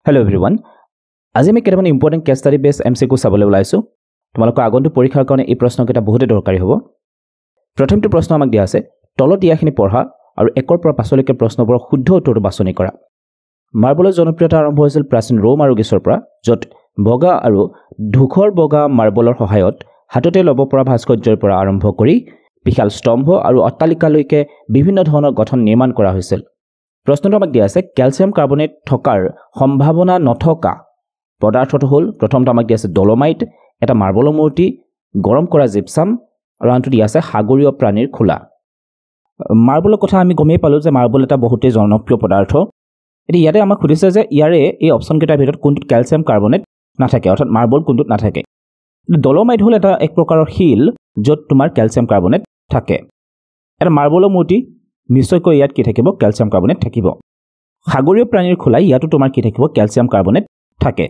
Hello everyone. আজি আমি কেইটামান important case study base MCQ চাবলৈ ওলাইছো। তোমালোকৰ আগন্তুক পৰীক্ষাৰ কাৰণে এই প্ৰশ্নকেইটা বহুতে দৰকাৰী হ'ব। প্ৰথমটো প্ৰশ্ন আমাক দিয়া আছে, তলত দিয়াখিনি পঢ়া আৰু একৰ পৰা পাছলৈকে প্ৰশ্নবোৰৰ শুদ্ধ উত্তৰটো বাছনি কৰা। মাৰ্বলৰ জনপ্ৰিয়তা আৰম্ভ হৈছিল প্ৰাচীন ৰোম আৰু গ্ৰীচৰ পৰা, য'ত বগা আৰু ধূসৰ বগা মাৰ্বলৰ সহায়ত হাততে ল'ব পৰা ভাস্কৰ্যৰ পৰা আৰম্ভ কৰি বিশাল স্তম্ভ আৰু অট্টালিকালৈকে বিভিন্ন ধৰণৰ গঠন নিৰ্মাণ কৰা হৈছিল। প্ৰশ্নটো আমাক দিয়া আছে, ক্যালছিয়াম কাৰ্বনেট থকাৰ সম্ভাৱনা নথকা পদাৰ্থটো হ'ল, প্ৰথমটো আমাক দিয়া আছে ডলোমাইট, এটা মাৰ্বলৰ মূৰ্তি, গৰম কৰা জিপসাম, আৰু আনটো দিয়া আছে সাগৰীয় প্ৰাণীৰ খোলা। মাৰ্বলৰ কথা আমি গমেই পালোঁ যে মাৰ্বল এটা বহুতেই জনপ্ৰিয় পদাৰ্থ। এতিয়া ইয়াতে আমাক সুধিছে যে ইয়াৰে এই অপশ্যনকেইটাৰ ভিতৰত কোনটোত ক্যালছিয়াম কাৰ্বনেট নাথাকে, অৰ্থাৎ মাৰ্বল কোনটোত নাথাকে। ডলোমাইট হ'ল এটা এক প্ৰকাৰৰ শিল য'ত তোমাৰ ক্যালছিয়াম কাৰ্বনেট থাকে। এটা মাৰ্বলৰ মূৰ্তি, নিশ্চয়কৈ ইয়াত কি থাকিব, ক্যালছিয়াম কাৰ্বনেট থাকিব। সাগৰীয় প্ৰাণীৰ খোলা, ইয়াতো তোমাৰ কি থাকিব, ক্যালছিয়াম কাৰ্বনেট থাকে।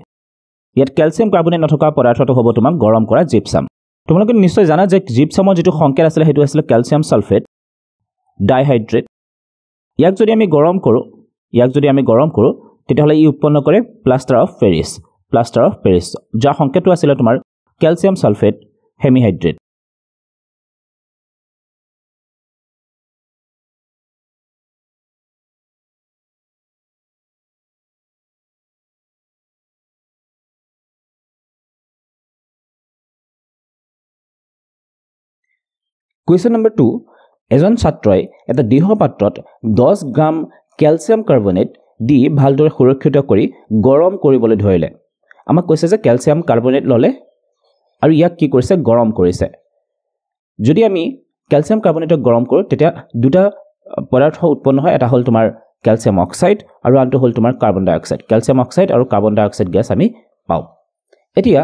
ইয়াত ক্যালছিয়াম কাৰ্বনেট নথকা পদাৰ্থটো হ'ব তোমাৰ গৰম কৰা জিপসাম। তোমালোকে নিশ্চয় জানা যে জিপসামৰ যিটো সংকেত আছিলে সেইটো আছিলে ক্যালছিয়াম সালফেট ডাইহাইড্ৰেট। ইয়াক যদি আমি গৰম কৰোঁ তেতিয়াহ'লে ই উৎপন্ন কৰে প্লাষ্টাৰ অফ পেৰিছ, যাৰ সংকেতটো আছিলে তোমাৰ ক্যালছিয়াম সালফেট হেমিহাইড্ৰেট। কুৱেশ্যন নম্বৰ 2, এজন ছাত্ৰই এটা দৃঢ় পাত্ৰত 10 গ্ৰাম ক্যালছিয়াম কাৰ্বনেট দি ভালদৰে সুৰক্ষিত কৰি গৰম কৰিবলৈ ধৰিলে। আমাক কৈছে যে ক্যালছিয়াম কাৰ্বনেট ল'লে আৰু ইয়াক কি কৰিছে, গৰম কৰিছে। যদি আমি ক্যালছিয়াম কাৰ্বনেটক গৰম কৰোঁ তেতিয়া দুটা পদাৰ্থ উৎপন্ন হয়, এটা হ'ল তোমাৰ ক্যালছিয়াম অক্সাইড আৰু আনটো হ'ল তোমাৰ কাৰ্বন ডাই অক্সাইড। ক্যালছিয়াম অক্সাইড আৰু কাৰ্বন ডাই অক্সাইড গেছ আমি পাওঁ। এতিয়া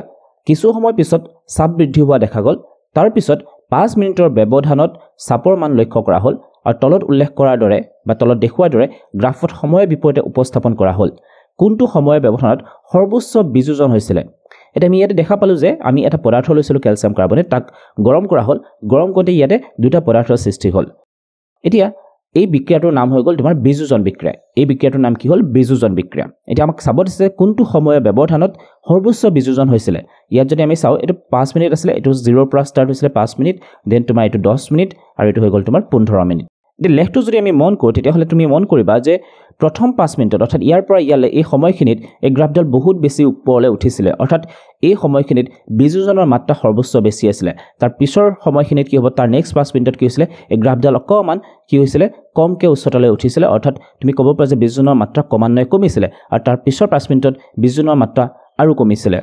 কিছু সময় পিছত চাপ বৃদ্ধি হোৱা দেখা গ'ল। তাৰ পিছত 5 মিনিটৰ ব্যৱধানত চাপৰ মান লক্ষ্য কৰা হ'ল আৰু তলত উল্লেখ কৰাৰ দৰে বা তলত দেখুওৱাৰ দৰে গ্ৰাফত সময়ৰ বিপৰীতে উপস্থাপন কৰা হ'ল। কোনটো সময়ৰ ব্যৱধানত সৰ্বোচ্চ বিযোজন হৈছিলে। এতিয়া আমি ইয়াতে দেখা পালোঁ যে আমি এটা পদাৰ্থ লৈছিলোঁ ক্যালছিয়াম কাৰ্বনেট, তাক গৰম কৰা হ'ল, গৰম কৰোঁতে ইয়াতে দুটা পদাৰ্থৰ সৃষ্টি হ'ল। এতিয়া এই বিক্ৰিয়াটোৰ নাম হৈ গ'ল তোমাৰ বিযোজন বিক্ৰিয়া। এই বিক্ৰিয়াটোৰ নাম কি হ'ল, বিযোজন বিক্ৰিয়া। এতিয়া আমাক চাব দিছে কোনটো সময়ৰ ব্যৱধানত সৰ্বোচ্চ বিযোজন হৈছিলে। ইয়াত যদি আমি চাওঁ এইটো 5 মিনিট আছিলে, এইটো 0ৰ পৰা ষ্টাৰ্ট হৈছিলে 5 মিনিট, দেন তোমাৰ এইটো 10 মিনিট আৰু এইটো হৈ গ'ল তোমাৰ 15 মিনিট। এতিয়া লেখটো যদি আমি মন কৰোঁ তেতিয়াহ'লে তুমি মন কৰিবা যে প্ৰথম 5 মিনিটত, অৰ্থাৎ ইয়াৰ পৰা ইয়ালৈ এই সময়খিনিত এই গ্ৰাফডাল বহুত বেছি ওপৰলৈ উঠিছিলে, অৰ্থাৎ এই সময়খিনিত বিযোজনৰ মাত্ৰা সৰ্বোচ্চ বেছি আছিলে। তাৰ পিছৰ সময়খিনিত কি হ'ব, তাৰ নেক্সট 5 মিনিটত কি হৈছিলে, এই গ্ৰাফডাল অকণমান কি হৈছিলে, কমকৈ উচ্চতালৈ উঠিছিলে, অৰ্থাৎ তুমি ক'ব পাৰা যে বিযোজনৰ মাত্ৰা ক্ৰমান্বয়ে কমিছিলে আৰু তাৰ পিছৰ 5 মিনিটত বিযোজনৰ মাত্ৰা আৰু কমিছিলে।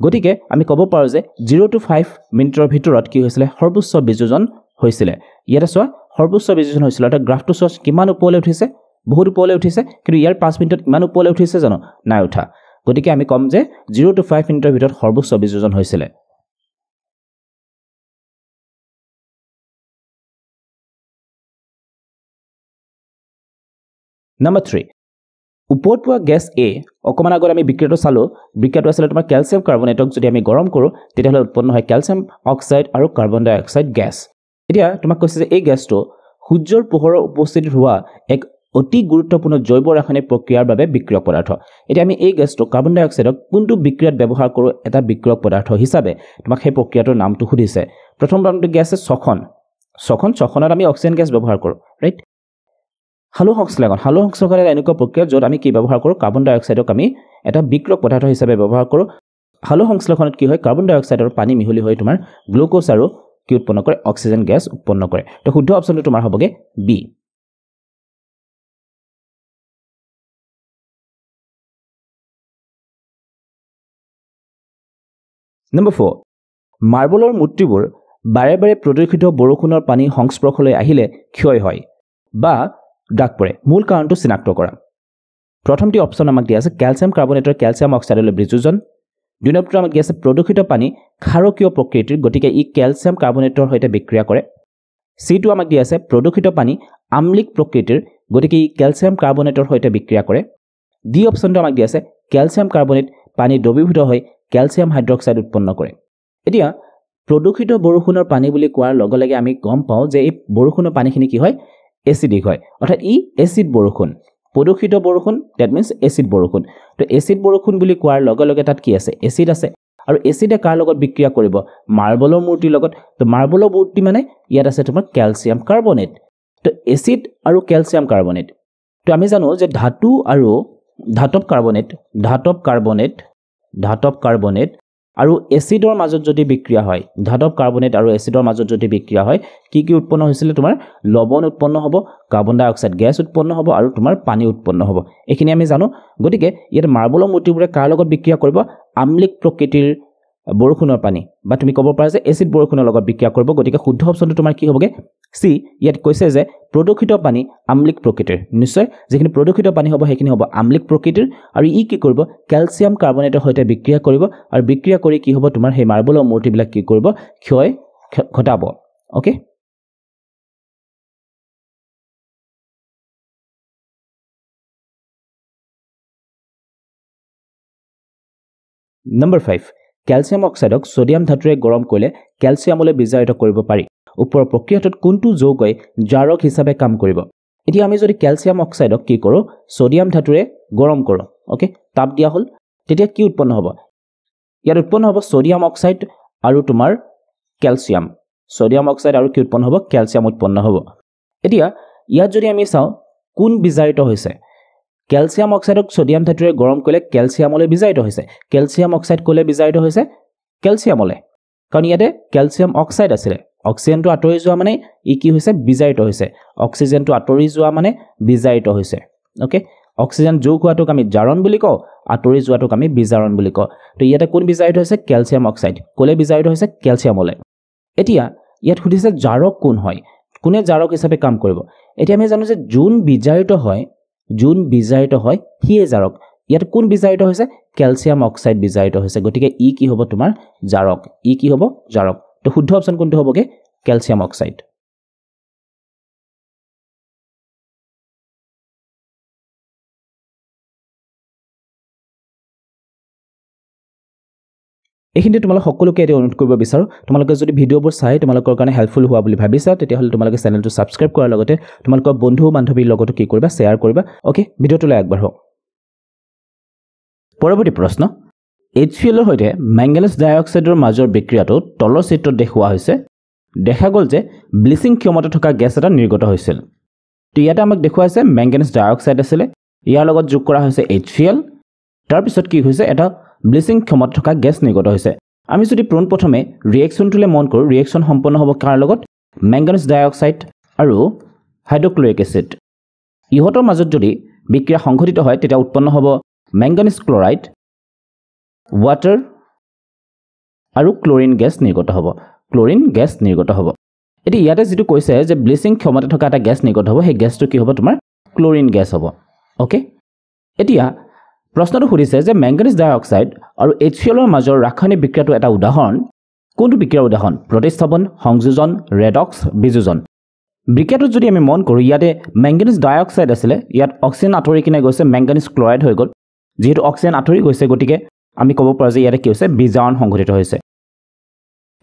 গতিকে আমি ক'ব পাৰোঁ যে 0 to 5 মিনিটৰ ভিতৰত কি হৈছিলে, সৰ্বোচ্চ বিযোজন হৈছিলে। ইয়াতে চোৱা সৰ্বোচ্চ বিযোজন হৈছিলে, অৰ্থাৎ গ্ৰাফটো চোৱা কিমান ওপৰলৈ উঠিছে, বহুত ওপৰলৈ উঠিছে, কিন্তু ইয়াৰ 5 মিনিটত ইমান ওপৰলৈ উঠিছে জানো, নাই উঠা। গতিকে আমি ক'ম যে 0 to 5 মিনিটৰ ভিতৰত সৰ্বোচ্চ বিযোজন হৈছিলে। নম্বৰ 3, ওপৰত পোৱা গেছ A, অকণমান আগত আমি বিক্ৰিয়াটো চালোঁ, বিক্ৰিয়াটো আছিলে তোমাৰ ক্যালছিয়াম কাৰ্বনেটক যদি আমি গৰম কৰোঁ তেতিয়াহ'লে উৎপন্ন হয় ক্যালছিয়াম অক্সাইড আৰু কাৰ্বন ডাই অক্সাইড গেছ। এতিয়া তোমাক কৈছে যে এই গেছটো সূৰ্যৰ পোহৰৰ উপস্থিতিত হোৱা এক অতি গুৰুত্বপূৰ্ণ জৈৱ ৰাসায়নিক প্ৰক্ৰিয়াৰ বাবে বিক্ৰিয়ক পদাৰ্থ। এতিয়া আমি এই গেছটো কাৰ্বন ডাই অক্সাইডক কোনটো বিক্ৰিয়াত ব্যৱহাৰ কৰোঁ এটা বিক্ৰিয়ক পদাৰ্থ হিচাপে, তোমাক সেই প্ৰক্ৰিয়াটোৰ নামটো সুধিছে। প্ৰথম নামটো কি আছে, শ্বসনত আমি অক্সিজেন গেছ ব্যৱহাৰ কৰোঁ, ৰাইট। সালোক সংশ্লেষণ এনেকুৱা প্ৰক্ৰিয়া য'ত আমি কি ব্যৱহাৰ কৰোঁ, কাৰ্বন ডাই অক্সাইডক আমি এটা বিক্ৰিয়ক পদাৰ্থ হিচাপে ব্যৱহাৰ কৰোঁ। সালোক সংশ্লেষণত কি হয়, কাৰ্বন ডাই অক্সাইড আৰু পানী মিহলি হৈ তোমাৰ গ্লুক'জ আৰু কি উৎপন্ন কৰে, অক্সিজেন গেছ উৎপন্ন কৰে। তো শুদ্ধ অপশ্যনটো তোমাৰ হ'বগে বি। নম্বৰ 4, মাৰ্বলৰ মূৰ্তিবোৰ বাৰে বাৰে প্ৰদূষিত বৰষুণৰ পানী সংস্পৰ্শলৈ আহিলে ক্ষয় হয় বা দাগ পৰে, মূল কাৰণটো চিনাক্ত কৰা। প্ৰথমটি অপশ্যন আমাক দিয়া আছে ক্যালছিয়াম কাৰ্বনেটৰ ক্যালছিয়াম অক্সাইডলৈ বিযোজন। 2 নম্বৰটো আমাক দিয়া আছে প্ৰদূষিত পানী ক্ষাৰকীয় প্ৰকৃতিৰ, গতিকে ই ক্যালছিয়াম কাৰ্বনেটৰ সৈতে বিক্ৰিয়া কৰে। C2 আমাক দিয়া আছে প্ৰদূষিত পানী আম্লিক প্ৰকৃতিৰ, গতিকে ই ক্যালছিয়াম কাৰ্বনেটৰ সৈতে বিক্ৰিয়া কৰে। D অপশ্যনটো আমাক দিয়া আছে ক্যালছিয়াম কাৰ্বনেট পানী দ্ৰৱীভূত হৈ ক্যালছিয়াম হাইড্ৰক্সাইড উৎপন্ন কৰে। এতিয়া প্ৰদূষিত বৰষুণৰ পানী বুলি কোৱাৰ লগে লগে আমি গম পাওঁ যে এই বৰষুণৰ পানীখিনি কি হয়, এচিডিক হয়, অৰ্থাৎ ই এচিড বৰষুণ। প্ৰদূষিত বৰষুণ দ্যাট মিন্স এচিড বৰষুণ তো এচিড বৰষুণ বুলি কোৱাৰ লগে লগে তাত কি আছে এচিড আছে আৰু এচিডে কাৰ লগত বিক্ৰিয়া কৰিব মাৰ্বলৰ মূৰ্তিৰ লগত তো মাৰ্বলৰ মূৰ্তি মানে ইয়াত আছে তোমাৰ ক্যালসিয়াম কাৰ্বনেট তো এচিড আৰু ক্যালসিয়াম কাৰ্বনেট তো আমি জানো যে ধাতু আৰু ধাতব কাৰ্বনেট আৰু এচিডৰ মাজত যদি বিক্ৰিয়া হয় ধাতব কাৰ্বনেট আৰু এচিডৰ মাজত যদি বিক্ৰিয়া হয় কি উৎপন্ন হৈছিল তোমাৰ লৱণ উৎপন্ন হ'ব কাৰ্বন ডাই অক্সাইড গেছ উৎপন্ন হ'ব আৰু তোমাৰ পানী উৎপন্ন হ'ব এখিনি আমি জানো গতিকে ইয়াত মাৰ্বলৰ মূৰ্তিবোৰে কাৰ লগত বিক্ৰিয়া কৰিব আম্লিক প্ৰকৃতিৰ বৰষুণৰ পানী বা তুমি ক'ব পাৰা যে এচিড বৰষুণৰ লগত বিক্ৰিয়া কৰিব গতিকে শুদ্ধ অপচনটো তোমাৰ কি হ'বগে সি ইয়াত কৈছে যে প্ৰদূষিত পানী আম্লিক প্ৰকৃতিৰ নিশ্চয় যিখিনি প্ৰদূষিত পানী হ'ব সেইখিনি হ'ব আম্লিক প্ৰকৃতিৰ আৰু ই কি কৰিব ক্যালসিয়াম কাৰ্বনেটৰ সৈতে বিক্ৰিয়া কৰিব আৰু বিক্ৰিয়া কৰি কি হ'ব তোমাৰ সেই মাৰ্বলৰ মূৰ্তিবিলাক কি কৰিব ক্ষয় ঘটাব ওকে Number 5 ক্যালসিয়াম অক্সাইডক সোডিয়াম ধাতুৰে গৰম কৰিলে ক্যালসিয়ামলৈ বিজাৰিত কৰিব পাৰি ওপৰৰ প্ৰক্ৰিয়াটোত কোনটো যৌগই জাৰক হিচাপে কাম কৰিব এতিয়া আমি যদি ক্যালসিয়াম অক্সাইডক কি কৰো সোডিয়াম ধাতুৰে গৰম কৰো ওকে তাপ দিয়া হল তেতিয়া কি উৎপন্ন হ'ব ইয়াৰ উৎপন্ন হ'ব সোডিয়াম অক্সাইড আৰু তোমাৰ ক্যালসিয়াম সোডিয়াম অক্সাইড আৰু কি উৎপন্ন হ'ব ক্যালসিয়াম উৎপন্ন হ'ব এতিয়া ইয়াত যদি আমি চাও কোন বিজাৰিত হৈছে ক্যালসিয়াম অক্সাইডক সোডিয়াম ধাতুৰে গৰম কৰিলে ক্যালসিয়ামলৈ বিজাৰিত হৈছে ক্যালসিয়াম অক্সাইড কোলে বিজাৰিত হৈছে ক্যালসিয়ামলৈ কাৰণ ইয়াতে ক্যালসিয়াম অক্সাইড আছিল অক্সিজেনটো আঁতৰি যোৱা মানে ই কি হৈছে বিজাৰিত হৈছে অক্সিজেনটো আঁতৰি যোৱা মানে বিজাৰিত হৈছে ওকে অক্সিজেন যোগ হোৱাটোক আমি জাৰণ বুলি কওঁ আঁতৰি যোৱাটোক আমি বিজাৰণ বুলি কওঁ তো ইয়াতে কোন বিজাৰিত হৈছে ক্যালসিয়াম অক্সাইড কোলে বিজাৰিত হৈছে ক্যালসিয়ামলৈ এতিয়া ইয়াত সুধিছে জাৰক কোন হয় কোনে জাৰক হিচাপে কাম কৰিব এতিয়া আমি জানো যে যোন বিজাৰিত হয় হিয়ে জাৰক ইয়াত কোন বিজাৰিত হৈছে ক্যালসিয়াম অক্সাইড বিজাৰিত হৈছে গতিকে ই কি হ'ব তোমাৰ জাৰক তো শুদ্ধ অপচন কোনটো হ'বগে ক্যালসিয়াম অক্সাইড এইখিনিতে তোমালোক সকলোকে এটা অনুৰোধ কৰিব বিচাৰো তোমালোকে যদি ভিডিঅ'বোৰ চাই তোমালোকৰ কাৰণে হেল্পফুল হোৱা বুলি ভাবিছা তেতিয়াহ'লে তোমালোকে চেনেলটো সাবস্ক্ৰাইব কৰাৰ লগতে তোমালোকৰ বন্ধু বান্ধৱীৰ লগতো কি কৰিবা শেয়াৰ কৰিবা ওকে ভিডিঅ'টোলৈ আগবাঢ়ো পৰৱৰ্তী প্ৰশ্ন HCl ৰ সৈতে মেংগানিজ ডাইঅক্সাইডৰ মাজৰ বিক্ৰিয়াটো তলৰ চিত্ৰত দেখুওৱা হৈছে দেখা গ'ল যে ব্লিচিং ক্ষমতা থকা গেছ এটা নিৰ্গত হৈছিল তো ইয়াতে আমাক দেখুৱাইছে মেংগানিজ ডাইঅক্সাইড আছিল ইয়াৰ লগত যোগ কৰা হৈছে HCl তাৰ পিছত কি হৈছে এটা ব্লিচিং ক্ষমতা থকা গেছ নিৰ্গত হৈছে আমি যদি পোনপ্ৰথমে ৰিএকচনটোলে মন কৰো ৰিএকচন সম্পন্ন হ'ব কাৰ লগত মেংগানিজ ডাইঅক্সাইড আৰু হাইড্ৰক্লোৰিক এচিড ইহঁতৰ মাজত যদি বিক্ৰিয়া সংঘটিত হয় তেতিয়া উৎপন্ন হ'ব মেংগানিজ ক্লোৰাইড water আৰু ক্লোৰিন গেছ নিৰ্গত হ'ব এটি ইয়াতে যেটো কৈছে যে ব্লিচিং ক্ষমতা থকা এটা গেছ নিৰ্গত হ'ব সেই গেছটো কি হ'ব তোমাৰ ক্লোৰিন গেছ হ'ব ওকে এতিয়া প্ৰশ্নটো সুধিছে যে মেংগানিজ ডাইঅক্সাইড আৰু HCl ৰ মাজৰ ৰাসায়নিক বিক্ৰিয়াটো এটা উদাহৰণ কোনটো বিক্ৰিয়াৰ উদাহৰণ প্ৰতিস্থাপন সংযোজন ৰেডক্স বিযোজন বিক্ৰিয়াটো যদি আমি মন কৰো ইয়াতে মেংগানিজ ডাইঅক্সাইড আছিল ইয়াত অক্সিজেন আঁতৰি কিনে গৈছে মেংগানিজ ক্লোৰাইড হৈ গ'ল যেহেতু অক্সিজেন আঁতৰি গৈছে গতিকে আমি ক'ব পাৰো যে ইয়াতে কি হৈছে বিজাৰণ সংঘটিত হৈছে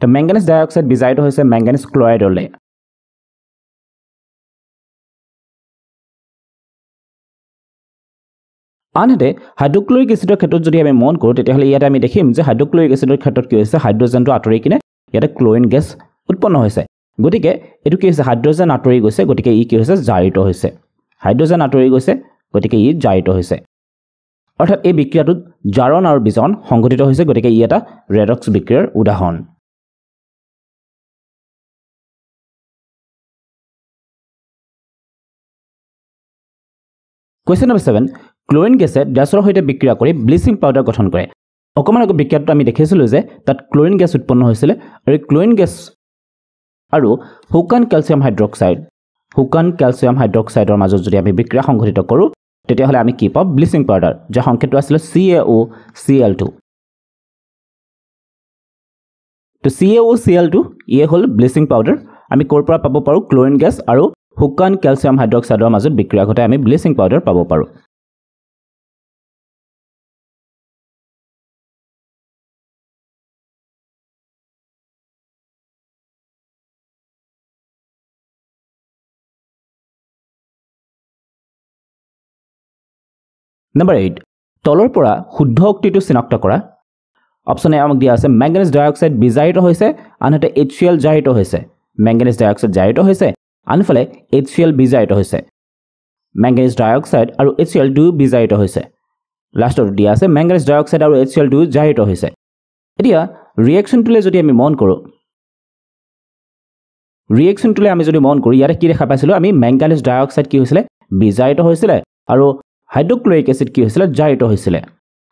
তো মেংগানিজ ডাইঅক্সাইড বিজাৰিত হৈছে মেংগানিজ ক্লোৰাইডলৈ আনহাতে হাইড্ৰক্লোৰিক এচিডৰ ক্ষেত্ৰত যদি আমি মন কৰো তেতিয়াহ'লে ইয়াতে আমি দেখিম যে হাইড্ৰক্লোৰিক এচিডৰ ক্ষেত্ৰত কি হৈছে হাইড্ৰজেনটো আঁতৰি কিনে ইয়াতে ক্লোৰিন গেছ উৎপন্ন হৈছে গতিকে এটো কি হৈছে হাইড্ৰজেন আঁতৰি গৈছে গতিকে ই কি হৈছে জাৰিত হৈছে হাইড্ৰজেন আঁতৰি গৈছে গতিকে ই জাৰিত হৈছে অৰ্থাৎ এই বিক্ৰিয়াটোত জাৰণ আৰু বিজাৰণ সংঘটিত হৈছে গতিকে ই এটা ৰেডক্স বিক্ৰিয়াৰ উদাহৰণ Question number 7 ক্লোৰিন গেছে ড্যাছৰ সৈতে বিক্ৰিয়া কৰি ব্লিচিং পাউডাৰ গঠন কৰে অকমান আগৰ বিক্ৰিয়াটো আমি দেখিছিলো যে তাত ক্লোৰিন গেছ উৎপন্ন হৈছিল আৰু ক্লোৰিন গেছ আৰু শুকান ক্যালসিয়াম হাইড্ৰক্সাইডৰ মাজত যদি আমি বিক্ৰিয়া সংঘটিত কৰো তেতিয়াহ'লে আমি কি পাম ব্লিচিং পাউডাৰ যাৰ সংকেতটো আছিল CaOCl2 তো CaOCl2 ইয়ে হ'ল ব্লিচিং পাউডাৰ আমি ক'ৰ পৰা পাব পাৰো ক্লোৰিন গেছ আৰু শুকান ক্যালসিয়াম হাইড্ৰক্সাইডৰ মাজত বিক্ৰিয়া ঘটাই আমি ব্লিচিং পাউডাৰ পাব পাৰো নম্বৰ 8 তলৰ পৰা শুদ্ধ উক্তিটো চিনাক্ত কৰা অপচন এ আমাক দিয়া আছে মেংগানিজ ডাইঅক্সাইড বিজাৰিত হৈছে আনহাতে HCl জাৰিত হৈছে মেংগানিজ ডাইঅক্সাইড জাৰিত হৈছে আনফালে HCl বিজাৰিত হৈছে মেংগানিজ ডাইঅক্সাইড আৰু HCl দুয়ো বিজাৰিত হৈছে লাষ্টত দিয়া আছে মেংগানিজ ডাইঅক্সাইড আৰু HCl দুয়ো জাৰিত হৈছে এতিয়া ৰিএকচনটোলৈ যদি আমি মন কৰোঁ ইয়াতে কি দেখা পাইছিলোঁ আমি মেংগানিজ ডাইঅক্সাইড কি হৈছিলে বিজাৰিত হৈছিলে আৰু হাইড্ৰক্লৰিক এচিড কি হৈছিলে জাৰিত হৈছিলে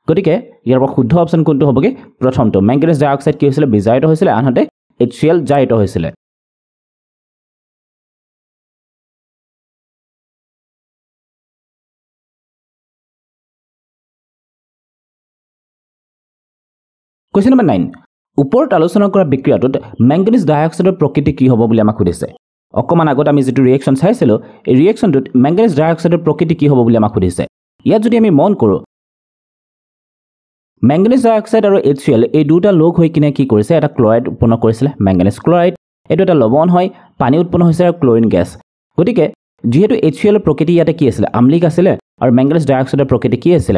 গতিকে ইয়াৰ পৰা শুদ্ধ অপচন কোনটো হ'বগে প্ৰথমটো মেংগানিজ ডাইঅক্সাইড কি হৈছিলে বিজাৰিত হৈছিলে আনহাতে HCl জাৰিত হৈছিলে Question number 9 ওপৰত আলোচনা কৰা বিক্ৰিয়াটোত মেংগানিজ ডাইঅক্সাইডৰ প্ৰকৃতি কি হ'ব বুলি আমাক সুধিছে অকমান আগত আমি যেটো ৰিএকচন চাইছিলো এই ৰিএকচনটোত মেংগানিজ ডাইঅক্সাইডৰ প্ৰকৃতি কি হ'ব বুলি আমাক সুধিছে ইয়াত যদি আমি মন কৰোঁ মেংগানিজ ডাইঅক্সাইড আৰু HCl এই দুটা লগ হৈ কিনে কি কৰিছে এটা ক্লৰাইড উৎপন্ন কৰিছিল মেংগানিজ ক্লৰাইড এটো এটা লৱণ হয় পানী উৎপন্ন হৈছে আৰু ক্লোৰিন গেছ গতিকে যেহেতু HCl ৰ প্ৰকৃতি ইয়াতে কি আছিল আম্লিক আছিল আৰু মেংগানিজ ডাইঅক্সাইডৰ প্ৰকৃতি কি আছিল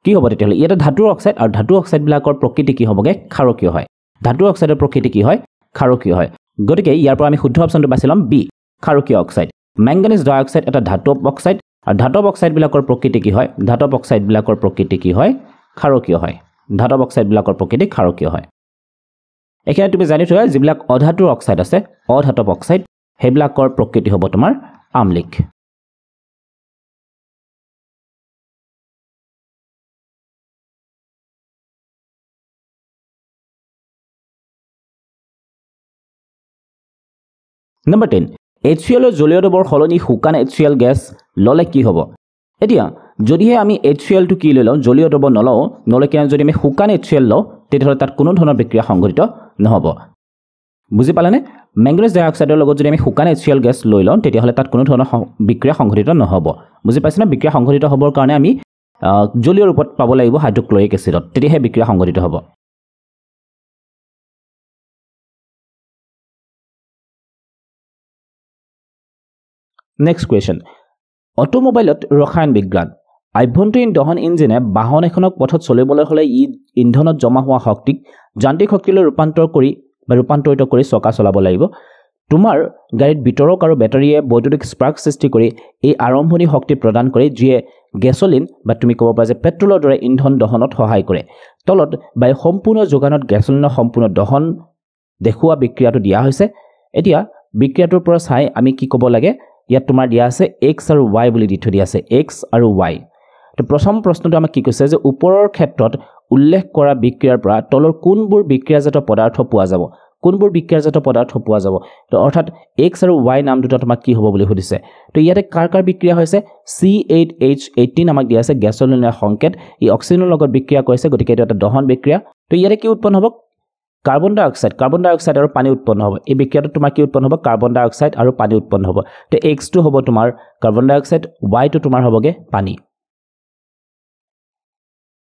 কি হ'ব তেতিয়াহ'লে ইয়াতে ধাতুৰ অক্সাইড আৰু ধাতু অক্সাইড বিলাকৰ প্ৰকৃতি কি হ'বগে ক্ষাৰকীয় হয় ধাতু অক্সাইডৰ প্ৰকৃতি কি হয় ক্ষাৰকীয় হয় গতিকে ইয়াৰ পৰা আমি শুদ্ধ অপচনটো বাছি ল'ম বি ক্ষাৰকীয় অক্সাইড মেংগানিজ ডাইঅক্সাইড এটা ধাতব অক্সাইড আৰু ধাতব অক্সাইড বিলাকৰ প্ৰকৃতি কি হয় ধাতব অক্সাইড বিলাকৰ প্ৰকৃতি কি হয় ক্ষাৰকীয় হয় ধাতব অক্সাইড বিলাকৰ প্ৰকৃতি ক্ষাৰকীয় হয় এখানে তুমি জানি থোৱা যিবিলাক অধাতুৰ অক্সাইড আছে অধাতব অক্সাইড হেবিলাকৰ প্ৰকৃতি হ'ব তোমাৰ আম্লিক Number 10 HCl জলীয় দ্ৰৱৰ হলনি শুকান HCl গেছ ললে কি হ'ব এতিয়া যদিহে আমি HCl টো কি লৈ লওঁ জলীয় দ্ৰৱ নললে কিনে যদি আমি শুকান HCl লওঁ তেতিয়াহ'লে তাত কোনো ধৰণৰ বিক্ৰিয়া সংঘটিত নহ'ব বুজি পালানে মেংগানিজ ডাইঅক্সাইডৰ লগত যদি আমি শুকান HCl গেছ লৈ লওঁ তেতিয়াহ'লে তাত কোনো ধৰণৰ বিক্ৰিয়া সংঘটিত নহ'ব বুজি পাইছানে বিক্ৰিয়া সংঘটিত হ'বৰ কাৰণে আমি জলীয় ৰূপত পাব লাগিব হাইড্ৰক্লৰিক এচিডত তেতিয়াহে বিক্ৰিয়া সংঘটিত হ'ব Next question. অটোমোবাইলত ৰসায়ন বিজ্ঞান আভ্যন্তৰীণ দহন ইঞ্জিনে বাহন এখনক পথত চলিবলৈ হ'লে ই ইন্ধনত জমা হোৱা শক্তিক যান্ত্ৰিক শক্তিলৈ ৰূপান্তৰিত কৰি চকা চলাব লাগিব তোমাৰ গাড়ীত বিতৰক আৰু বেটাৰীয়ে বৈদ্যুতিক স্পাৰ্ক সৃষ্টি কৰি এই আৰম্ভণি শক্তি প্ৰদান কৰে যিয়ে গেছলিন বা তুমি ক'ব পাৰা যে পেট্ৰলৰ দৰে ইন্ধন দহনত সহায় কৰে তলত বাই সম্পূৰ্ণ যোগানত গেছলিনৰ সম্পূৰ্ণ দহন দেখুৱা বিক্ৰিয়াটো দিয়া হৈছে এতিয়া বিক্ৰিয়াটোৰ পৰা চাই আমি কি ক'ব লাগে ইয়াত তোমাৰ দিয়া আছে x আৰু y বুলি দি থৈ দিয়া আছে x আৰু y তো প্ৰথম প্ৰশ্নটো আমাক কি কৈছে যে ওপৰৰ ক্ষেত্ৰত উল্লেখ কৰা বিক্ৰিয়াৰ পৰা তলৰ কোনবোৰ বিক্ৰিয়াজাত পদাৰ্থ পোৱা যাব তো অৰ্থাৎ x আৰু y নাম দুটা তোমাক কি হ'ব বুলি সুধিছে তো ইয়াতে কাৰ বিক্ৰিয়া হৈছে C8H18 আমাক দিয়া আছে গেছলিনৰ সংকেত ই অক্সিজেনৰ লগত বিক্ৰিয়া কৰিছে গতিকে এটা দহন বিক্ৰিয়া তো ইয়াতে কি উৎপন্ন হ'ব কাৰ্বন ডাই অক্সাইড আৰু পানী উৎপন্ন হ'ব এই বিক্ৰিয়াটো তোমাৰ কি উৎপন্ন হ'ব কাৰ্বন ডাই অক্সাইড আৰু পানী উৎপন্ন হ'ব তে x টো হ'ব তোমাৰ কাৰ্বন ডাই অক্সাইড y টো তোমাৰ হ'বগে পানী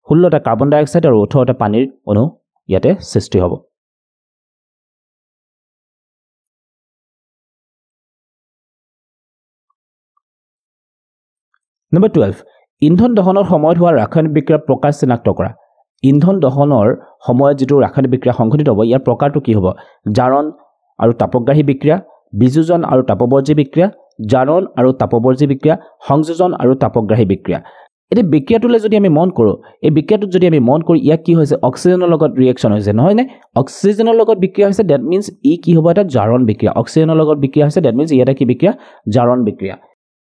16টা কাৰ্বন ডাই অক্সাইড আৰু 18টা পানীৰ অণু ইয়াতে সৃষ্টি হ'ব নম্বৰ 12 ইন্ধন দহনৰ সময়ত হোৱা ৰাসায়নিক বিক্ৰিয়াৰ প্ৰকাৰ চিনাক্ত কৰা ইন্ধন দহনৰ সময়ত যেটো ৰাসায়নিক বিক্ৰিয়া সংঘটিত হ'ব ইয়াৰ প্ৰকাৰটো কি হ'ব জাৰণ আৰু তাপগ্ৰাহী বিক্ৰিয়া বিযোজন আৰু তাপবৰ্জী বিক্ৰিয়া জাৰণ আৰু তাপবৰ্জী বিক্ৰিয়া সংযোজন আৰু তাপগ্ৰাহী বিক্ৰিয়া এটি বিক্ৰিয়াটোলৈ যদি আমি মন কৰোঁ এই বিক্ৰিয়াটোত যদি আমি মন কৰোঁ ইয়াক কি হৈছে অক্সিজেনৰ লগত ৰিএকচন হৈছে নহয় নে অক্সিজেনৰ লগত বিক্ৰিয়া হৈছে দ্যাট মিন্স ই কি হ'ব এটা জাৰণ বিক্ৰিয়া অক্সিজেনৰ লগত বিক্ৰিয়া হৈছে দ্যাট মিন্স ইয়াতে কি বিক্ৰিয়া জাৰণ বিক্ৰিয়া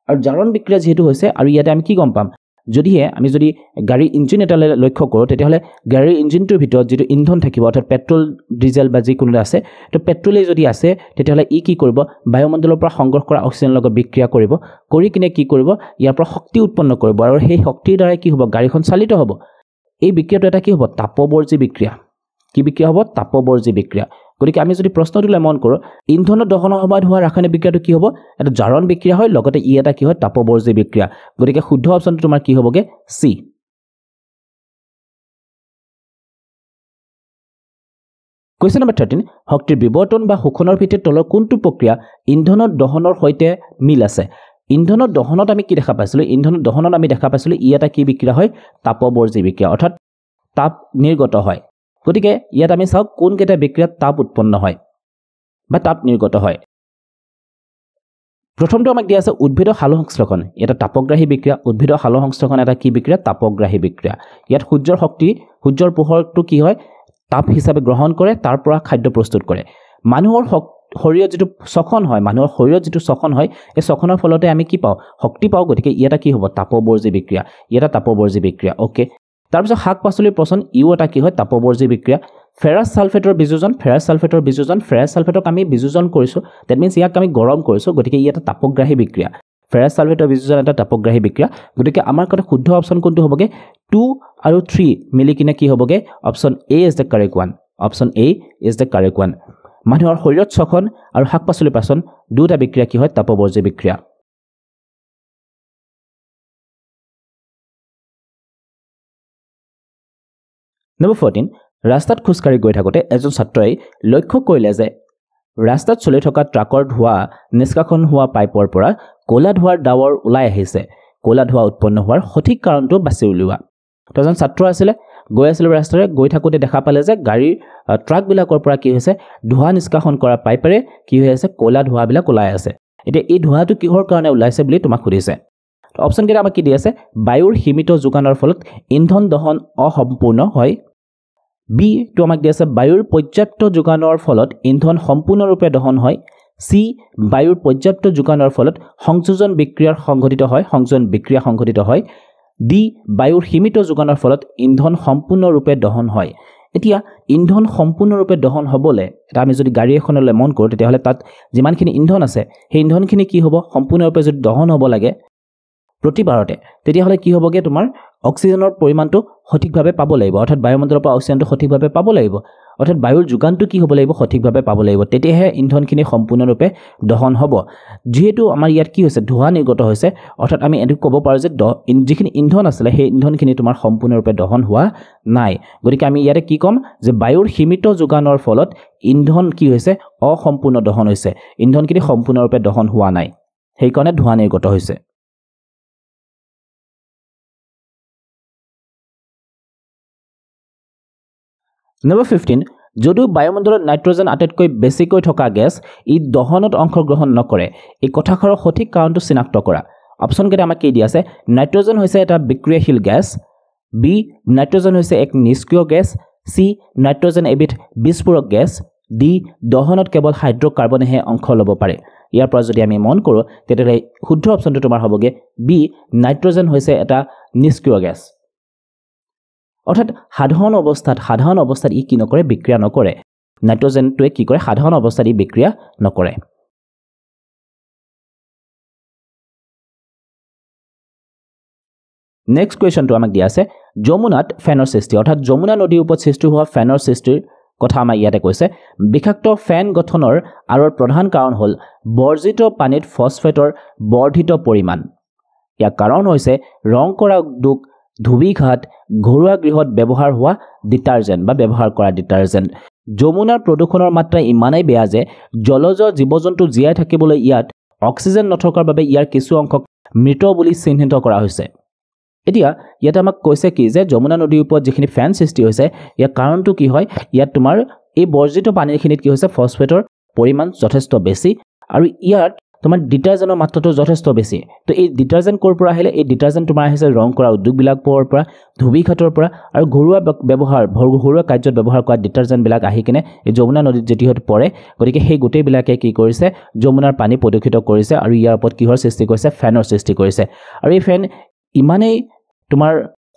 আৰু জাৰণ বিক্ৰিয়া যেহেতু হৈছে আৰু ইয়াতে আমি কি গম পাম যদিহে আমি যদি গাড়ী ইঞ্জিন এটালৈ লক্ষ্য কৰোঁ তেতিয়াহ'লে গাড়ীৰ ইঞ্জিনটোৰ ভিতৰত যেটো ইন্ধন থাকিব অৰ্থাৎ পেট্ৰল ডিজেল বা যিকোনো আছে তো পেট্ৰলে যদি আছে তেতিয়াহ'লে ই কি কৰিব বায়ুমণ্ডলৰ পৰা সংগ্ৰহ কৰা অক্সিজেনৰ লগত বিক্ৰিয়া কৰিব কৰি কিনে কি কৰিব ইয়াৰ পৰা শক্তি উৎপন্ন কৰিব আৰু সেই শক্তিৰ দ্বাৰা কি হ'ব গাড়ীখন চালিত হ'ব এই বিক্ৰিয়াটো এটা কি হ'ব তাপবৰ্জী বিক্ৰিয়া কি বিক্ৰিয়া হ'ব তাপবৰ্জী বিক্ৰিয়া গতিকে আমি যদি প্ৰশ্নটোলৈ মন কৰোঁ ইন্ধনৰ দহনৰ সময়ত হোৱা ৰাসায়নিক বিক্ৰিয়াটো কি হ'ব এটা জাৰণ বিক্ৰিয়া হয় লগতে ই এটা কি হয় তাপবৰ্জী বিক্ৰিয়া গতিকে শুদ্ধ অপচনটো তোমাৰ কি হ'বগে সি Question number 13 শক্তিৰ বিবৰ্তন বা শোষণৰ ভিত্তিত তলৰ কোনটো প্ৰক্ৰিয়া ইন্ধনৰ দহনৰ সৈতে মিল আছে ইন্ধনৰ দহনত আমি কি দেখা পাইছিলোঁ ইন্ধনৰ দহনত আমি দেখা পাইছিলোঁ ই এটা কি বিক্ৰিয়া হয় তাপবৰ্জী বিক্ৰিয়া অৰ্থাৎ তাপ নিৰ্গত হয় গতিকে ইয়াত আমি চাওক কোন কেইটা বিক্ৰিয়াত তাপ উৎপন্ন হয় বা তাপ নিৰ্গত হয় প্ৰথমটো আমাক দিয়া আছে উদ্ভিদৰ সালোক সংশ্লেষণ এটা তাপগ্ৰাহী বিক্ৰিয়া উদ্ভিদৰ সালোক সংশ্লেষণ এটা কি বিক্ৰিয়া তাপগ্ৰাহী বিক্ৰিয়া ইয়াত সূৰ্যৰ শক্তি সূৰ্যৰ পোহৰটো কি হয় তাপ হিচাপে গ্ৰহণ কৰে তাৰ পৰা খাদ্য প্ৰস্তুত কৰে মানুহৰ শৰীৰত যেটো শ্বসন হয় মানুহৰ শৰীৰত যেটো শ্বসন হয় এই শ্বসনৰ ফলতে আমি কি পাওঁ শক্তি পাওঁ গতিকে এটা কি হ'ব তাপবৰ্জী বিক্ৰিয়া এটা তাপবৰ্জী বিক্ৰিয়া ওকে তাৰপিছত শাক পাচলিৰ পচন ইও এটা কি হয় তাপবৰ্জী বিক্ৰিয়া ফেৰাছ সালফেটৰ বিযোজন ফেৰাছ সালফেটক আমি বিযোজন কৰিছো দ্যাট মিন্স ইয়াক আমি গৰম কৰিছো গতিকে ই এটা তাপগ্ৰাহী বিক্ৰিয়া ফেৰাছ সালফেটৰ বিযোজন এটা তাপগ্ৰাহী বিক্ৰিয়া গতিকে আমাৰ কাৰণে শুদ্ধ অপচন কোনটো হ'বগে 2 আৰু 3 মিলি কিনে কি হ'বগে option A is the correct one option A is the correct one মানুহৰ শৰীৰত শ্বসন আৰু শাক পাচলিৰ পচন দুটা বিক্ৰিয়া কি হয় তাপবৰ্জী বিক্ৰিয়া নম্বৰ 14 ৰাস্তাত খোজকাঢ়ি গৈ থাকোঁতে এজন ছাত্ৰই লক্ষ্য কৰিলে যে ৰাস্তাত চলি থকা ট্ৰাকৰ ধোঁৱা নিষ্কাশন হোৱা পাইপৰ পৰা ক'লা ধোঁৱাৰ ডাৱৰ ওলাই আহিছে ক'লা ধোঁৱা উৎপন্ন হোৱাৰ সঠিক কাৰণটো বাছি উলিওৱা এজন ছাত্ৰ আছিলে গৈ আছিল ৰাস্তাৰে গৈ থাকোঁতে দেখা পালে যে গাড়ীৰ ট্ৰাকবিলাকৰ পৰা কি হৈছে ধোঁৱা নিষ্কাশন কৰা পাইপেৰে কি হৈ আছে ক'লা ধোঁৱাবিলাক ওলাই আছে এতিয়া এই ধোঁৱাটো কিহৰ কাৰণে ওলাইছে বুলি তোমাক সুধিছে অপচন কেইটা আমাক কি দি আছে বায়ুৰ সীমিত যোগানৰ ফলত ইন্ধন দহন অসম্পূৰ্ণ হয় বি টো আমাক দি আছে বায়ুৰ পৰ্যাপ্ত যোগানৰ ফলত ইন্ধন সম্পূৰ্ণৰূপে দহন হয় সি বায়ুৰ পৰ্যাপ্ত যোগানৰ ফলত সংযোজন বিক্ৰিয়া সংঘটিত হয় ডি বায়ুৰ সীমিত যোগানৰ ফলত ইন্ধন সম্পূৰ্ণৰূপে দহন হয় এতিয়া ইন্ধন সম্পূৰ্ণৰূপে দহন হ'বলে এটা আমি যদি গাড়ী এখনলৈ মন কৰোঁ তেতিয়াহ'লে তাত যিমানখিনি ইন্ধন আছে সেই ইন্ধনখিনি কি হ'ব সম্পূৰ্ণৰূপে যদি দহন হ'ব লাগে প্ৰতিবাৰতে তেতিয়াহ'লে কি হ'বগে তোমাৰ অক্সিজেনৰ পৰিমাণটো সঠিকভাৱে পাব লাগিব অৰ্থাৎ বায়ুমণ্ডলৰ পৰা অক্সিজেনটো সঠিকভাৱে পাব লাগিব অৰ্থাৎ বায়ুৰ যোগানটো কি হ'ব লাগিব সঠিকভাৱে পাব লাগিব তেতিয়াহে ইন্ধনখিনি সম্পূৰ্ণৰূপে দহন হ'ব যেহেতু আমাৰ ইয়াত কি হৈছে ধোঁৱা নিৰ্গত হৈছে অৰ্থাৎ আমি এটো ক'ব পাৰোঁ যে যিখিনি ইন্ধন আছিলে সেই ইন্ধনখিনি তোমাৰ সম্পূৰ্ণৰূপে দহন হোৱা নাই গতিকে আমি ইয়াতে কি ক'ম যে বায়ুৰ সীমিত যোগানৰ ফলত ইন্ধন কি হৈছে অসম্পূৰ্ণ দহন হৈছে ইন্ধনখিনি সম্পূৰ্ণৰূপে দহন হোৱা নাই সেইকাৰণে ধোঁৱা নিৰ্গত হৈছে Number 15 যদিও বায়ুমণ্ডলত নাইট্ৰজেন আটাইতকৈ বেছিকৈ থকা গেছ ই দহনত অংশগ্ৰহণ নকৰে এই কথাষাৰৰ সঠিক কাৰণটো চিনাক্ত কৰা অপচন কেইটা আমাক কি দি আছে নাইট্ৰজেন হৈছে এটা বিক্ৰিয়াশীল গেছ বি নাইট্ৰজেন হৈছে এক নিষ্ক্ৰিয় গেছ সি নাইট্ৰজেন এবিধ বিস্ফোৰক গেছ ডি দহনত কেৱল হাইড্ৰকাৰ্বনেহে অংশ ল'ব পাৰে ইয়াৰ পৰা যদি আমি মন কৰোঁ তেতিয়াহ'লে শুদ্ধ অপচনটো তোমাৰ হ'বগে বি নাইট্ৰজেন হৈছে এটা নিষ্ক্ৰিয় গেছ অৰ্থাৎ সাধাৰণ অৱস্থাত ই কি নকৰে বিক্ৰিয়া নকৰে নাইট্ৰজেনটোৱে কি কৰে সাধাৰণ অৱস্থাত ই বিক্ৰিয়া নকৰে নেক্সট কুৱেশ্যনটো আমাক দিয়া আছে যমুনাত ফেনৰ সৃষ্টি অৰ্থাৎ যমুনা নদীৰ ওপৰত সৃষ্টি হোৱা ফেনৰ সৃষ্টিৰ কথা আমাৰ ইয়াতে কৈছে বিষাক্ত ফেন গঠনৰ আঁৰৰ প্ৰধান কাৰণ হ'ল বৰ্জিত পানীত ফছফেটৰ বৰ্ধিত পৰিমাণ ইয়াৰ কাৰণ হৈছে ৰং কৰা উদ্যোগ ধুবিঘাট ঘৰুৱা গৃহত ব্যৱহাৰ হোৱা ডিটাৰজেন্ট বা ব্যৱহাৰ কৰা ডিটাৰজেন্ট যমুনাৰ প্ৰদূষণৰ মাত্ৰা ইমানেই বেয়া যে জলজ জীৱ-জন্তু জীয়াই থাকিবলৈ ইয়াত অক্সিজেন নথকাৰ বাবে ইয়াৰ কিছু অংশক মৃত বুলি চিহ্নিত কৰা হৈছে এতিয়া ইয়াত আমাক কৈছে কি যে যমুনা নদীৰ ওপৰত যিখিনি ফেন সৃষ্টি হৈছে ইয়াৰ কাৰণটো কি হয় ইয়াত তোমাৰ এই বৰ্জিত পানীখিনিত কি হৈছে ফছফেটৰ পৰিমাণ যথেষ্ট বেছি আৰু ইয়াত তোমাৰ ডিটাৰজেন্টৰ মাত্ৰাটো যথেষ্ট বেছি তো এই ডিটাৰজেন্ট ক'ৰ পৰা আহিলে এই ডিটাৰজেন্ট তোমাৰ আহিছে ৰং কৰা উদ্যোগবিলাকৰ পৰা ধুবিঘাটৰ পৰা আৰু ঘৰুৱা কাৰ্যত ব্যৱহাৰ কৰা ডিটাৰজেন্টবিলাক আহি কিনে এই যমুনা নদীত যেতিয়া পৰে গতিকে সেই গোটেইবিলাকে কি কৰিছে যমুনাৰ পানী প্ৰদূষিত কৰিছে আৰু ইয়াৰ ওপৰত কিহৰ সৃষ্টি কৰিছে ফেনৰ সৃষ্টি কৰিছে আৰু এই ফেন ইমানেই তোমাৰ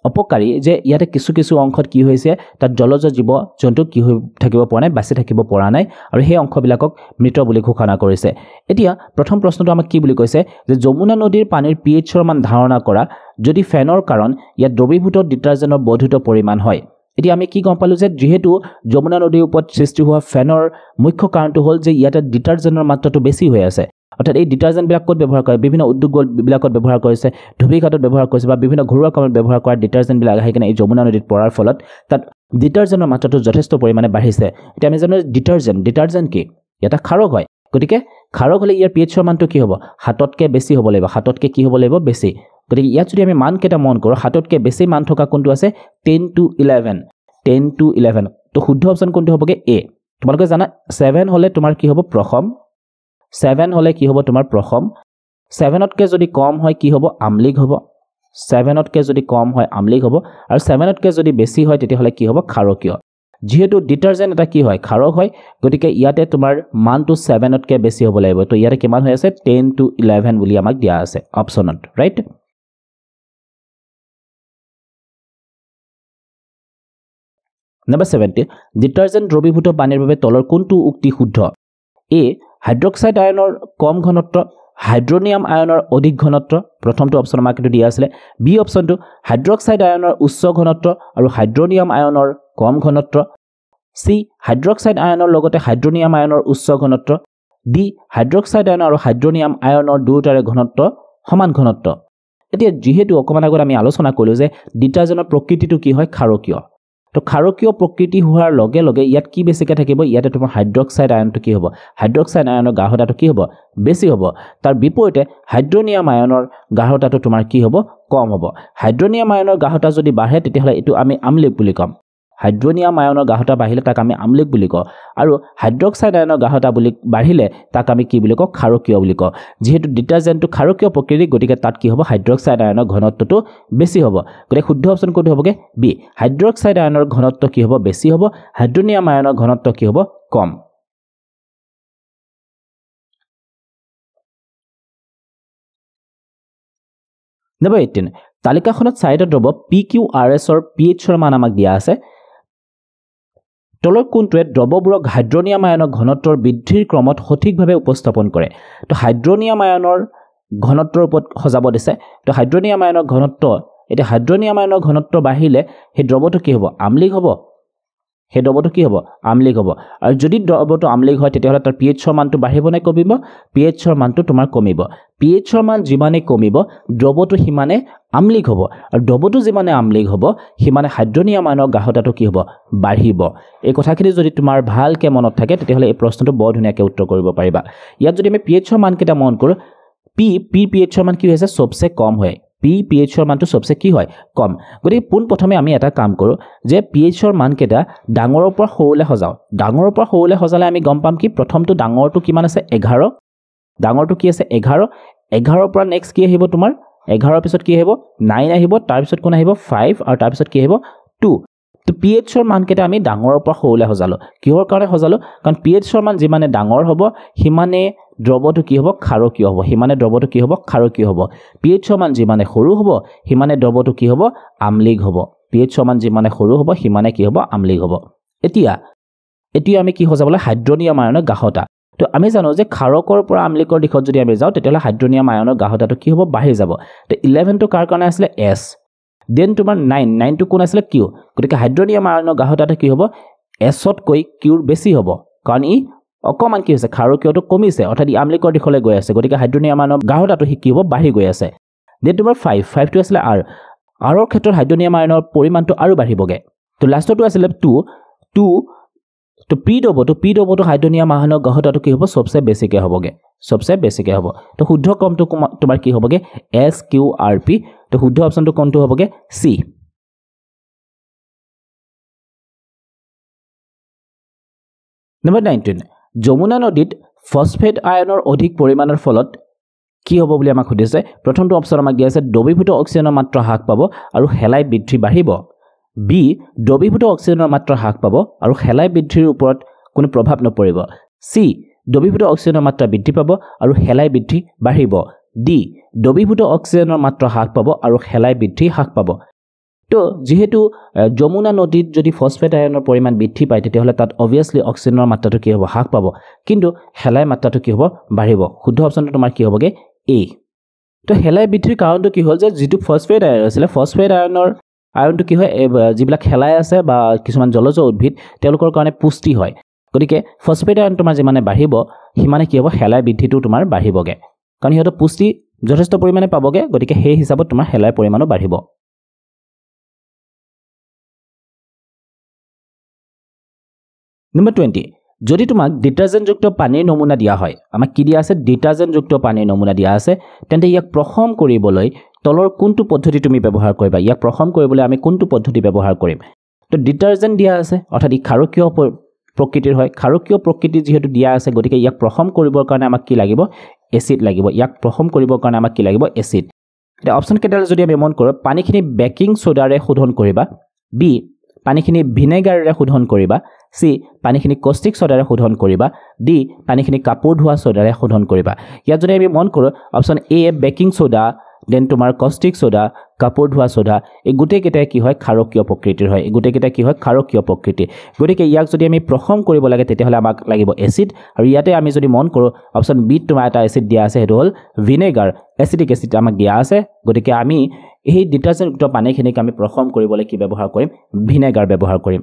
অপকাৰী যে ইয়াতে কিছু অংশত কি হৈছে তাত জলজ জীৱ জন্তু কি হৈ থাকিব পৰা নাই বাচি থাকিব পৰা নাই আৰু সেই অংশবিলাকক মৃত বুলি ঘোষণা কৰিছে এতিয়া প্ৰথম প্ৰশ্নটো আমাক কি বুলি কৈছে যে যমুনা নদীৰ পানীৰ pHৰ মান ধাৰণা কৰা যদি ফেনৰ কাৰণ ইয়াত দ্ৰৱীভূত ডিটাৰজেন্টৰ বৰ্ধিত পৰিমাণ হয় এতিয়া আমি কি গম পালো যে যেহেতু যমুনা নদীৰ ওপৰত সৃষ্টি হোৱা ফেনৰ মুখ্য কাৰণটো হ'ল যে ইয়াতে ডিটাৰজেন্টৰ মাত্ৰাটো বেছি হৈ আছে অৰ্থাৎ এই ডিটাৰজেন্টবিলাক ক'ত ব্যৱহাৰ কৰে বিভিন্ন উদ্যোগবিলাকত ব্যৱহাৰ কৰিছে ধুবিঘাটত ব্যৱহাৰ কৰিছে বা বিভিন্ন ঘৰুৱা কামত ব্যৱহাৰ কৰা ডিটাৰজেন্টবিলাক আহি কিনে এই যমুনা নদীত পৰাৰ ফলত তাত ডিটাৰজেন্টৰ মাত্ৰাটো যথেষ্ট পৰিমাণে বাঢ়িছে এতিয়া আমি জানো ডিটাৰজেন্ট কি এটা ক্ষাৰক হয় গতিকে ক্ষাৰক হ'লে ইয়াৰ pH মানটো কি হ'ব 7তকৈ বেছি হ'ব লাগিব 7তকৈ কি হ'ব লাগিব বেছি গতিকে ইয়াত যদি আমি মান কেইটা মন কৰোঁ 7তকৈ বেছি মান থকা কোনটো আছে 10 to 11 তো শুদ্ধ অপচন কোনটো হ'বগে A তোমালোকে জানা 7 হ'লে তোমাৰ কি হ'ব প্ৰথম 7 হ'লে কি হ'ব তোমাৰ প্ৰথম 7তকৈ যদি কম হয় কি হ'ব আমলিক হ'ব 7তকৈ যদি কম হয় আমলিক হ'ব আৰু 7তকৈ যদি বেছি হয় তেতিয়াহ'লে কি হ'ব ক্ষাৰকীয় যেহেতু ডিটাৰজেন্ট এটা কি হয় ক্ষাৰক হয় গতিকে ইয়াতে তোমাৰ মানটো 7তকৈ বেছি হ'ব লাগিব তো ইয়াতে কিমান হৈ আছে 10 to 11 বুলি আমাক দিয়া আছে অপচনত ৰাইট Number 70 ডিটাৰজেন্ট দ্ৰৱীভূত পানীৰ বাবে তলৰ কোনটো উক্তি শুদ্ধ A হাইড্ৰক্সাইড আয়নৰ কম ঘনত্ব হাইড্ৰনিয়াম আয়নৰ অধিক ঘনত্ব প্ৰথমটো অপচন আমাক এটো দিয়া আছিল বি অপচনটো হাইড্ৰক্সাইড আয়নৰ উচ্চ ঘনত্ব আৰু হাইড্ৰনিয়াম আয়নৰ কম ঘনত্ব সি হাইড্ৰক্সাইড আয়নৰ লগতে হাইড্ৰনিয়াম আয়নৰ উচ্চ ঘনত্ব ডি হাইড্ৰক্সাইড আয়ন আৰু হাইড্ৰনিয়াম আয়নৰ দুটাৰে ঘনত্ব সমান ঘনত্ব এতিয়া যেহেতু অকমান আগত আমি আলোচনা কৰিলো যে ডিটাৰজেন্টৰ প্ৰকৃতিটো কি হয় ক্ষাৰকীয় তো ক্ষাৰকীয় প্ৰকৃতি হোৱাৰ লগে লগে ইয়াত কি বেছিকৈ থাকিব ইয়াতে তোমাৰ হাইড্ৰক্সাইড আয়নটো কি হ'ব হাইড্ৰক্সাইড আয়নৰ গাঢ়তাটো কি হ'ব বেছি হ'ব তাৰ বিপৰীতে হাইড্ৰনিয়াম আয়নৰ গাঢ়তাটো তোমাৰ কি হ'ব কম হ'ব হাইড্ৰনিয়াম আয়নৰ গাঢ়তা যদি বাঢ়ে তেতিয়াহ'লে এটো আমি আমলিক বুলি কম হাইড্ৰনিয়াম আয়নৰ গাঢ়তা বাঢ়িলে তাক আমি আমলিক বুলি কওঁ আৰু হাইড্ৰক্সাইড আয়নৰ গাঢ়তা বুলি বাঢ়িলে তাক আমি কি বুলি কওঁ ক্ষাৰকীয় বুলি কওঁ যেহেতু ডিটাৰজেন্টটো ক্ষাৰকীয় প্ৰকৃতিৰ গতিকে তাত কি হ'ব হাইড্ৰক্সাইড আয়নৰ ঘনত্বটো বেছি হ'ব গতিকে শুদ্ধ অপচন কোনটো হ'বগে বি হাইড্ৰক্সাইড আয়নৰ ঘনত্ব কি হ'ব বেছি হ'ব হাইড্ৰনিয়াম আয়নৰ ঘনত্ব কি হ'ব কম Number 18 তালিকাখনত চাৰিটা দ্ৰৱ PQRS ৰ pH ৰ মান আমাক দিয়া আছে তলৰ কোনটোৱে দ্ৰৱবোৰক হাইড্ৰনিয়াম আয়নৰ ঘনত্বৰ বৃদ্ধিৰ ক্ৰমত সঠিকভাৱে উপস্থাপন কৰে তো হাইড্ৰনিয়াম আয়নৰ ঘনত্বৰ ওপৰত সজাব দিছে তো হাইড্ৰনিয়াম আয়নৰ ঘনত্ব এটা হাইড্ৰনিয়াম আয়নৰ ঘনত্ব বাঢ়িলে হে দ্ৰৱটো কি হ'ব আমলিক হ'ব হে দ্ৰৱটো কি হ'ব আমলিক হ'ব আৰু যদি দ্ৰৱটো আমলিক হয় তেতিয়াহ'লে তাৰ pH ৰ মানটো বাঢ়িব নে কমিব pH ৰ মানটো তোমাৰ কমিব pH ৰ মান যিমানে কমিব দ্ৰৱটো হিমানে আমলিক হ'ব আৰু দ্ৰৱটো যিমানে আমলিক হ'ব হিমানে হাইড্ৰনিয়াম আয়নৰ গাঢ়তাটো কি হ'ব বাঢ়িব এই কথাখিনি যদি তোমাৰ ভালকে মনত থাকে তেতিয়াহ'লে এই প্ৰশ্নটো বৰ ধুনীয়াকৈ উত্তৰ কৰিব পাৰিবা ইয়াত যদি আমি pH ৰ মান কেইটা মন কৰোঁ pH ৰ মান কি হৈছে সবচে কম হয় pH ৰ মানটো সবচে কি হয় কম গতিকে পোন প্ৰথমে আমি এটা কাম কৰোঁ যে pH ৰ মান কেইটা ডাঙৰৰ পৰা সৰুলে সজাও ডাঙৰৰ পৰা সৰুলে সজালে আমি গম পাম কি প্ৰথমটো ডাঙৰটো কিমান আছে 11 ডাঙৰটো কি আছে 11 11 পৰা নেক্সট কি আহিব তোমাৰ 11 পিছত কি আহিব 9 আহিব তাৰ পিছত কোন আহিব 5 আৰু তাৰ পিছত কি আহিব 2 তো pH ৰ মান কেইটা আমি ডাঙৰৰ পৰা সৰুলে সজালো কিহৰ কাৰণে সজালো কাৰণ pH ৰ মান যিমানে ডাঙৰ হ'ব হিমানে দ্ৰৱটো কি হ'ব ক্ষাৰকীয় হ'ব হিমানে দ্ৰৱটো কি হ'ব ক্ষাৰকীয় হ'ব pH ৰ মান যিমানে সৰু হ'ব হিমানে দ্ৰৱটো কি হ'ব আমলিক হ'ব pH ৰ মান যিমানে সৰু হ'ব হিমানে কি হ'ব আমলিক হ'ব এতিয়া আমি কি সজাবলৈ হাইড্ৰনিয়াম আয়নৰ গাঢ়তা তো আমি জানো যে ক্ষাৰকৰ পৰা আমলিকৰ দিশত যদি আমি যাওঁ তেতিয়াহ'লে হাইড্ৰনিয়াম আয়নৰ গাঢ়তাটো কি হ'ব বাঢ়ি যাব তো 11 টো কাৰ কাৰণে আছিলে S দেন তোমাৰ 9 টো কোন আছিলে Q গতিকে হাইড্ৰনিয়াম আয়নৰ গাঢ়তাটো কি হ'ব S তকৈ Q বেছি হ'ব কাৰণ ই অকমান কি হৈছে ক্ষাৰকীয়টো কমিছে অৰ্থাৎ আমলিকৰ দিশলৈ গৈ আছে গতিকে হাইড্ৰনিয়াম আয়নৰ গাঢ়তাটো কি হ'ব বাঢ়ি গৈ আছে দেন তোমাৰ 5 টো আছিলে R ৰ ক্ষেত্ৰত হাইড্ৰনিয়াম আয়নৰ পৰিমাণটো আৰু বাঢ়িবগে তো লাষ্টটো আছিলে 2 তো P দ্ৰৱটো হাইড্ৰনিয়াম আয়নৰ গাঢ়তাটো কি হ'ব সবচে বেছিকে হ'বগে সবচে বেছিকে হ'ব তো শুদ্ধ ক্ৰমটো তোমাৰ কি হ'বগে SQRP তো শুদ্ধ অপচনটো কোনটো হ'বগে C Number 19 যমুনা নদীত ফসফেট আয়নৰ অধিক পৰিমাণৰ ফলত কি হ'ব বুলি আমাক সুধিছে প্ৰথমটো অপচন আমাক দিয়া আছে দ্ৰৱীভূত অক্সিজেনৰ মাত্ৰা হ্ৰাস পাব আৰু হেলাই বৃদ্ধি বাঢ়িব বি দ্ৰৱীভূত অক্সিজেনৰ মাত্ৰা হ্ৰাস পাব আৰু হেলাই বৃদ্ধিৰ ওপৰত কোনো প্ৰভাৱ নপৰিব সি দ্ৰৱীভূত অক্সিজেনৰ মাত্ৰা বৃদ্ধি পাব আৰু হেলাই বৃদ্ধি বাঢ়িব ডি দ্ৰৱীভূত অক্সিজেনৰ মাত্ৰা হ্ৰাস পাব আৰু হেলাই বৃদ্ধি হ্ৰাস পাব তো যেহেতু যমুনা নদীত যদি ফসফেট আয়নৰ পৰিমাণ বৃদ্ধি পায় তেতিয়াহ'লে তাত অবভিয়াছলি অক্সিজেনৰ মাত্ৰাটো কি হ'ব হ্ৰাস পাব কিন্তু হেলাই মাত্ৰাটো কি হ'ব বাঢ়িব শুদ্ধ অপচনটো তোমাৰ কি হ'বগে এ তো হেলাই বৃদ্ধিৰ কাৰণটো কি হ'ল যে যিটো ফসফেট আয়ন আছিলে ফসফেট আয়নটো কি হয় যিবিলাক হেলাই আছে বা কিছুমান জলজ উদ্ভিদ তেওঁলোকৰ কাৰণে পুষ্টি হয় গতিকে ফসফেট আয়ন তোমাৰ যিমানে বাঢ়িব সিমানে কি হ'ব হেলাই বৃদ্ধিটো তোমাৰ বাঢ়িবগে কাৰণ সিহঁতৰ পুষ্টি যথেষ্ট পৰিমাণে পাবগে গতিকে সেই হিচাপত তোমাৰ হেলাই পৰিমাণো বাঢ়িব Number 20 যদি তোমাক ডিটাৰজেণ্টযুক্ত পানীৰ নমুনা দিয়া হয়, আমাক কি দিয়া আছে? ডিটাৰজেণ্টযুক্ত পানীৰ নমুনা দিয়া আছে, তেন্তে ইয়াক প্ৰশম কৰিবলৈ তলৰ কোনটো পদ্ধতি তুমি ব্যৱহাৰ কৰিবা? ইয়াক প্ৰশম কৰিবলৈ আমি কোনটো পদ্ধতি ব্যৱহাৰ কৰিম? তো ডিটাৰজেণ্ট দিয়া আছে, অৰ্থাৎ ই ক্ষাৰকীয় প্ৰকৃতিৰ হয়। ক্ষাৰকীয় প্ৰকৃতি যিহেতু দিয়া আছে, গতিকে ইয়াক প্ৰশম কৰিবৰ কাৰণে আমাক কি লাগিব? এচিড লাগিব। ইয়াক প্ৰশম কৰিবৰ কাৰণে আমাক কি লাগিব? এচিড। এতিয়া অপশ্যন কেইটালৈ যদি আমি মন কৰোঁ, পানীখিনি বেকিং সোডাৰে শোধন কৰিবা, বি পানীখিনি ভিনেগাৰেৰে শোধন কৰিবা, চি পানীখিনি কষ্টিক সোডাৰে শোধন কৰিবা, ডি পানীখিনি কাপোৰ ধোৱা সোডাৰে শোধন কৰিবা। ইয়াত যদি আমি মন কৰোঁ, option A baking soda, then তোমাৰ কষ্টিক সোডা, কাপোৰ ধোৱা সোডা, এই গোটেইকেইটাই কি হয়? ক্ষাৰকীয় প্ৰকৃতিৰ হয়। এই গোটেইকেইটা কি হয়? ক্ষাৰকীয় প্ৰকৃতি। গতিকে ইয়াক যদি আমি প্ৰশম কৰিব লাগে, তেতিয়াহ'লে আমাক লাগিব এচিড। আৰু ইয়াতে আমি যদি মন কৰোঁ, অপশ্যন বিত তোমাৰ এটা এচিড দিয়া আছে, সেইটো হ'ল ভিনেগাৰ, এচিডিক এচিড আমাক দিয়া আছে। গতিকে আমি এই ডিটাৰজেণ্টযুক্ত পানীখিনিক আমি প্ৰশম কৰিবলৈ কি ব্যৱহাৰ কৰিম? ভিনেগাৰ ব্যৱহাৰ কৰিম।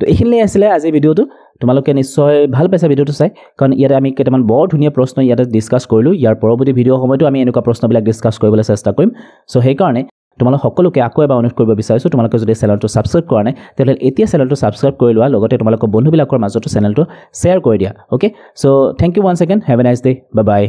তো এইখিনিলে আছিলে আজি ভিডিঅ'টো। তোমালোকে নিশ্চয় ভাল পাইছা ভিডিঅ'টো চাই, কাৰণ ইয়াতে আমি কেইটামান বৰ ধুনীয়া প্ৰশ্ন ইয়াতে ডিছকাছ কৰিলোঁ। ইয়াৰ পৰৱৰ্তী ভিডিঅ' সময়তো আমি এনেকুৱা প্ৰশ্নবিলাক ডিছকাছ কৰিবলৈ চেষ্টা কৰিম। চ' সেইকাৰণে তোমালোক সকলোকে আকৌ এবাৰ অনুৰোধ কৰিব বিচাৰিছোঁ, তোমালোকে যদি চেনেলটো ছাবস্ক্ৰাইব কৰা নাই, তেতিয়াহ'লে এতিয়া চেনেলটো ছাবস্ক্ৰাইব কৰি লোৱা, লগতে তোমালোকৰ বন্ধুবিলাকৰ মাজতো চেনেলটো শ্বেয়াৰ কৰি দিয়া। Okay, so' thank you once again, have a nice day, bye by.